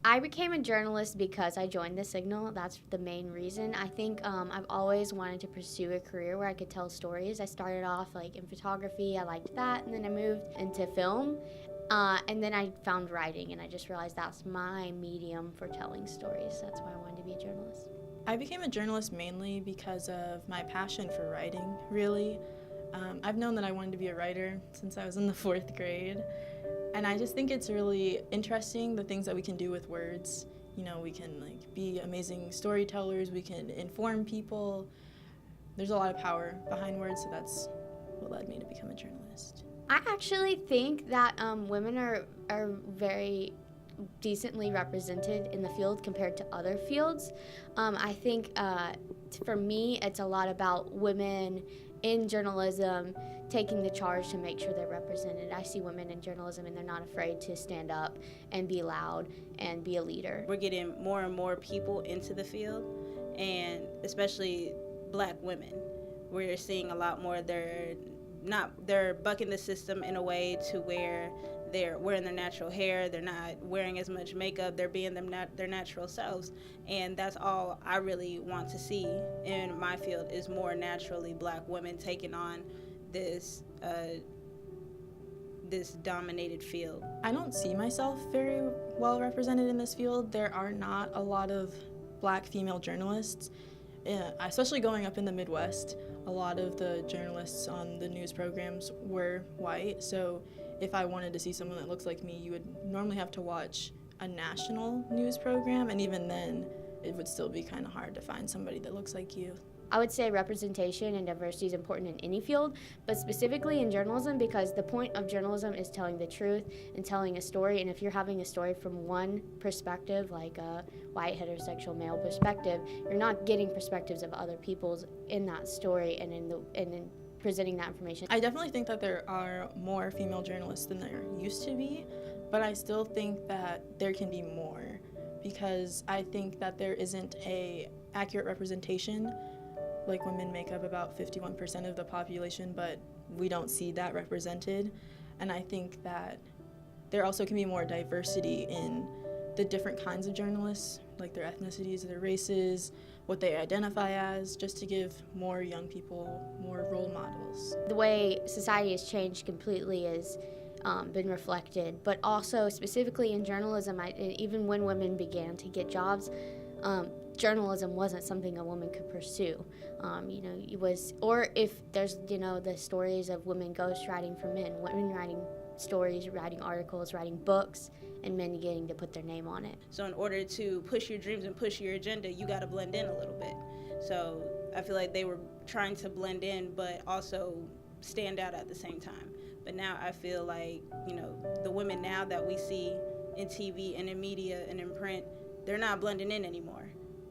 I became a journalist because I joined the Signal. That's the main reason. I think I've always wanted to pursue a career where I could tell stories. I started off like in photography. I liked that, and then I moved into film. And then I found writing, and I just realized that's my medium for telling stories. That's why I wanted to be a journalist. I became a journalist mainly because of my passion for writing, really. I've known that I wanted to be a writer since I was in the 4th grade. And I just think it's really interesting, the things that we can do with words. You know, we can like be amazing storytellers, we can inform people. There's a lot of power behind words, so that's what led me to become a journalist. I actually think that women are very decently represented in the field compared to other fields. I think for me, it's a lot about women in journalism taking the charge to make sure they're represented. I see women in journalism and they're not afraid to stand up and be loud and be a leader. We're getting more and more people into the field, and especially black women. We're seeing a lot more they're bucking the system in a way to where they're wearing their natural hair, they're not wearing as much makeup, they're being their natural selves. And that's all I really want to see in my field is more naturally black women taking on this dominated field. I don't see myself very well represented in this field. There are not a lot of black female journalists, especially growing up in the Midwest. A lot of the journalists on the news programs were white, so if I wanted to see someone that looks like me, you would normally have to watch a national news program, and even then, it would still be kind of hard to find somebody that looks like you. I would say representation and diversity is important in any field, but specifically in journalism, because the point of journalism is telling the truth and telling a story. And if you're having a story from one perspective, like a white heterosexual male perspective, you're not getting perspectives of other people's in that story and in presenting that information. I definitely think that there are more female journalists than there used to be, but I still think that there can be more, because I think that there isn't a accurate representation. Like, women make up about 51% of the population, but we don't see that represented. And I think that there also can be more diversity in the different kinds of journalists, like their ethnicities, their races, what they identify as, just to give more young people more role models. The way society has changed completely has been reflected, but also specifically in journalism, even when women began to get jobs, journalism wasn't something a woman could pursue. It was, or if there's, the stories of women ghostwriting for men, women writing stories, writing articles, writing books, and men getting to put their name on it. So in order to push your dreams and push your agenda, you got to blend in a little bit. So I feel like they were trying to blend in, but also stand out at the same time. But now I feel like, the women now that we see in TV and in media and in print, they're not blending in anymore.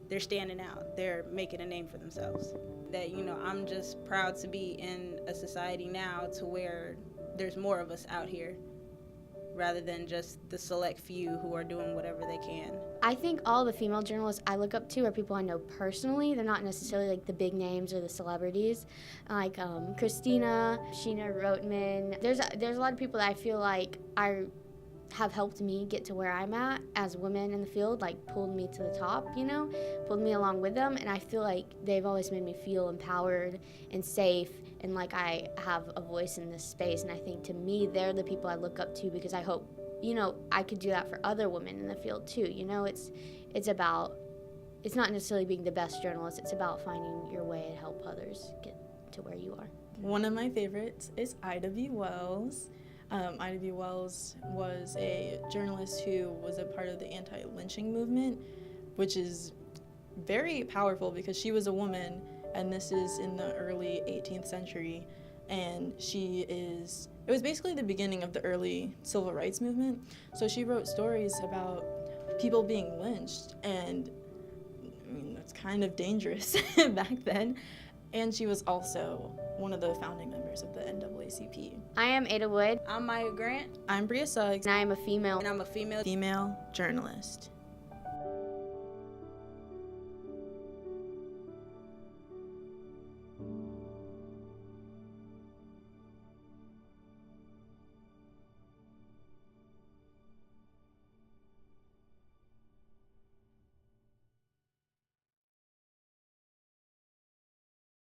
They're standing out. They're making a name for themselves. That, I'm just proud to be in a society now to where there's more of us out here rather than just the select few who are doing whatever they can. I think all the female journalists I look up to are people I know personally. They're not necessarily like the big names or the celebrities, like Christina, Sheena Rotman. There's a lot of people that I feel like have helped me get to where I'm at as women in the field, like pulled me to the top, pulled me along with them, and I feel like they've always made me feel empowered and safe and like I have a voice in this space. And I think to me, they're the people I look up to because I hope, I could do that for other women in the field too. It's not necessarily being the best journalist, it's about finding your way to help others get to where you are. One of my favorites is Ida B. Wells. Ida B. Wells was a journalist who was a part of the anti-lynching movement, which is very powerful because she was a woman, and this is in the early 18th century, and it was basically the beginning of the early civil rights movement. So she wrote stories about people being lynched, and that's kind of dangerous back then. And she was also one of the founding members of the NAACP. I am Ada Wood. I'm Maya Grant. I'm Bria Suggs. And I am a female. And I'm a female journalist.